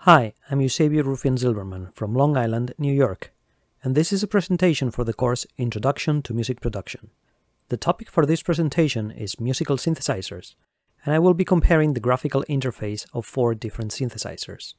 Hi, I'm Eusebio Rufian Zilberman from Long Island, New York, and this is a presentation for the course Introduction to Music Production. The topic for this presentation is musical synthesizers, and I will be comparing the graphical interface of 4 different synthesizers.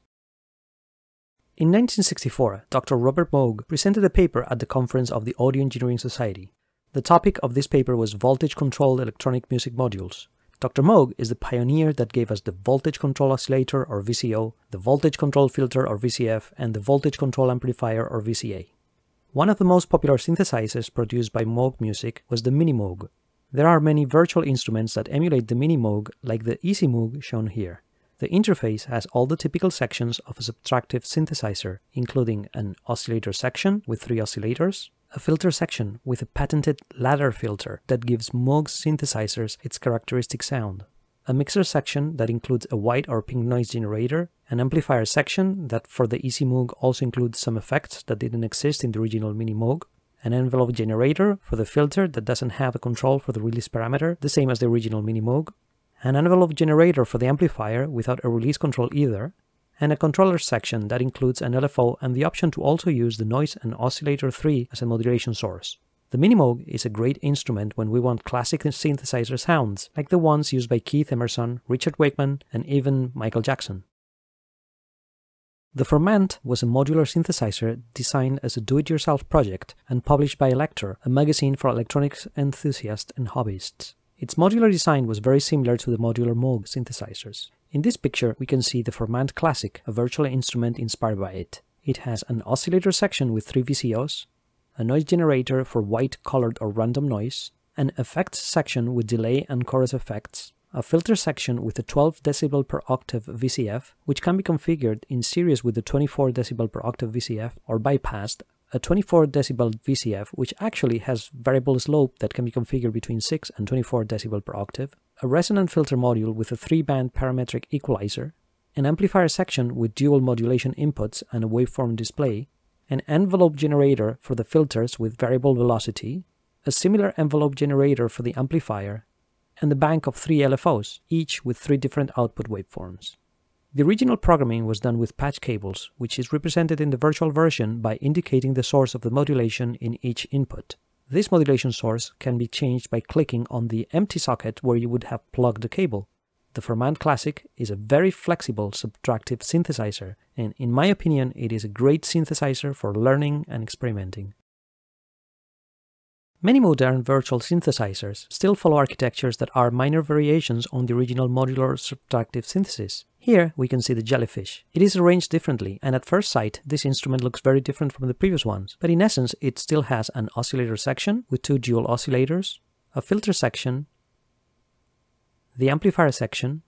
In 1964, Dr. Robert Moog presented a paper at the conference of the Audio Engineering Society. The topic of this paper was voltage-controlled electronic music modules. Dr. Moog is the pioneer that gave us the voltage control oscillator or VCO, the voltage control filter or VCF, and the voltage control amplifier or VCA. One of the most popular synthesizers produced by Moog Music was the Mini Moog. There are many virtual instruments that emulate the Mini Moog, like the Easy Moog shown here. The interface has all the typical sections of a subtractive synthesizer, including an oscillator section with 3 oscillators, a filter section with a patented ladder filter that gives Moog's synthesizers its characteristic sound, a mixer section that includes a white or pink noise generator, an amplifier section that for the Easy Moog also includes some effects that didn't exist in the original Mini Moog, an envelope generator for the filter that doesn't have a control for the release parameter, the same as the original Mini Moog, an envelope generator for the amplifier without a release control either, and a controller section that includes an LFO and the option to also use the noise and oscillator 3 as a modulation source. The Mini Moog is a great instrument when we want classic synthesizer sounds, like the ones used by Keith Emerson, Richard Wakeman, and even Michael Jackson. The Formant was a modular synthesizer designed as a do-it-yourself project and published by Elector, a magazine for electronics enthusiasts and hobbyists. Its modular design was very similar to the modular Moog synthesizers. In this picture, we can see the Formant Classic, a virtual instrument inspired by it. It has an oscillator section with 3 VCOs, a noise generator for white, colored or random noise, an effects section with delay and chorus effects, a filter section with a 12 dB per octave VCF, which can be configured in series with the 24 dB per octave VCF or bypassed, a 24 dB VCF, which actually has variable slope that can be configured between 6 and 24 dB per octave, a resonant filter module with a 3-band parametric equalizer, an amplifier section with dual modulation inputs and a waveform display, an envelope generator for the filters with variable velocity, a similar envelope generator for the amplifier, and a bank of 3 LFOs, each with 3 different output waveforms. The original programming was done with patch cables, which is represented in the virtual version by indicating the source of the modulation in each input. This modulation source can be changed by clicking on the empty socket where you would have plugged the cable. The Formant Classic is a very flexible subtractive synthesizer, and in my opinion it is a great synthesizer for learning and experimenting. Many modern virtual synthesizers still follow architectures that are minor variations on the original modular subtractive synthesis. Here we can see the Jellyfish. It is arranged differently, and at first sight this instrument looks very different from the previous ones, but in essence it still has an oscillator section with 2 dual oscillators, a filter section, the amplifier section,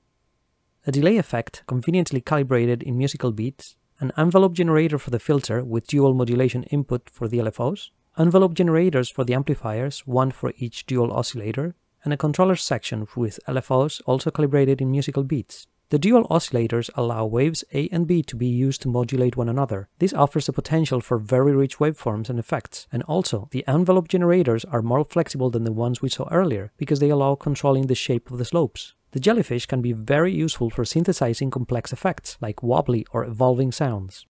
a delay effect conveniently calibrated in musical beats, an envelope generator for the filter with dual modulation input for the LFOs, envelope generators for the amplifiers, 1 for each dual oscillator, and a controller section with LFOs also calibrated in musical beats. The dual oscillators allow waves A and B to be used to modulate one another. This offers the potential for very rich waveforms and effects, and also the envelope generators are more flexible than the ones we saw earlier, because they allow controlling the shape of the slopes. The Jellyfish can be very useful for synthesizing complex effects, like wobbly or evolving sounds.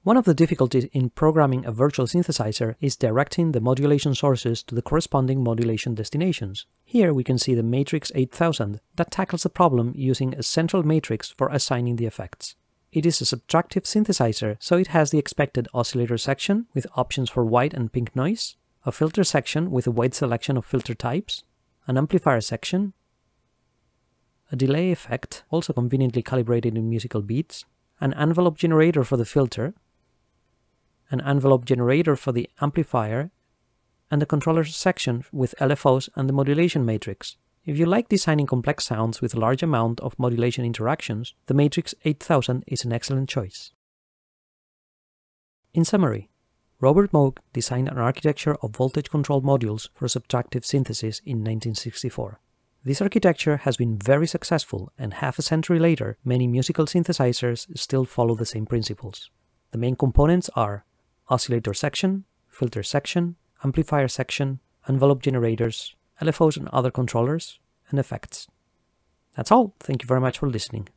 One of the difficulties in programming a virtual synthesizer is directing the modulation sources to the corresponding modulation destinations. Here we can see the Matrix 8000 that tackles the problem using a central matrix for assigning the effects. It is a subtractive synthesizer, so it has the expected oscillator section with options for white and pink noise, a filter section with a wide selection of filter types, an amplifier section, a delay effect also conveniently calibrated in musical beats, an envelope generator for the filter, an envelope generator for the amplifier, and the controller section with LFOs and the modulation matrix. If you like designing complex sounds with a large amount of modulation interactions, the Matrix 8000 is an excellent choice. In summary, Robert Moog designed an architecture of voltage-controlled modules for subtractive synthesis in 1964. This architecture has been very successful, and half a century later, many musical synthesizers still follow the same principles. The main components are oscillator section, filter section, amplifier section, envelope generators, LFOs and other controllers, and effects. That's all. Thank you very much for listening.